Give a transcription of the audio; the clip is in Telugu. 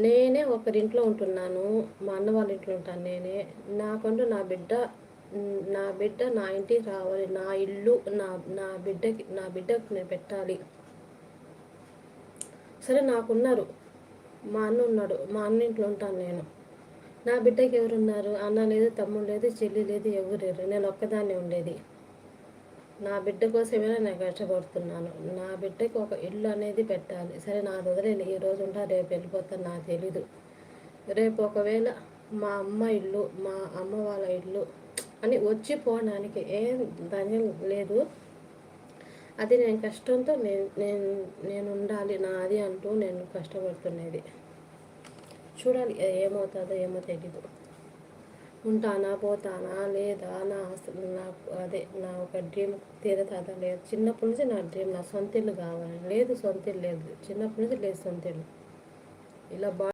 నేనే ఒకరింట్లో ఉంటున్నాను. మా అన్న వాళ్ళ ఇంట్లో ఉంటాను నేనే. నాకంటూ నా బిడ్డ నా ఇంటికి రావాలి. నా ఇల్లు నా నా బిడ్డకి నేను పెట్టాలి. సరే నాకున్నారు. మా అన్న ఉన్నాడు. మా అన్న ఇంట్లో ఉంటాను నేను. నా బిడ్డకి ఎవరున్నారు? అన్న లేదు, తమ్ముడు లేదు, చెల్లి లేదు, ఎవరు లేరు. నేను ఒక్కదాన్నే ఉండేది. నా బిడ్డ కోసమైనా నేను కష్టపడుతున్నాను. నా బిడ్డకి ఒక ఇల్లు అనేది పెట్టాలి. సరే నాది వదిలేను. ఈ రోజు ఉంటా, రేపు వెళ్ళిపోతాను, నాకు తెలీదు. రేపు ఒకవేళ మా అమ్మ ఇల్లు, మా అమ్మ వాళ్ళ ఇల్లు అని వచ్చి పోవడానికి ఏం ధన్యం లేదు. అది నేను కష్టంతో నేను ఉండాలి నాది అంటూ నేను కష్టపడుతున్నది. చూడాలి ఏమవుతుందో ఏమో తెలీదు. ఉంటానా, పోతానా, లేదా నా ఒక డ్రీమ్ తీరుతుందా లేదు. చిన్నప్పటి నుంచి నా డ్రీమ్ నా సొంత ఇల్లు కావాలి. లేదు, సొంత ఇల్లు లేదు. చిన్నప్పటి నుంచి లేదు సొంత ఇల్లు. ఇలా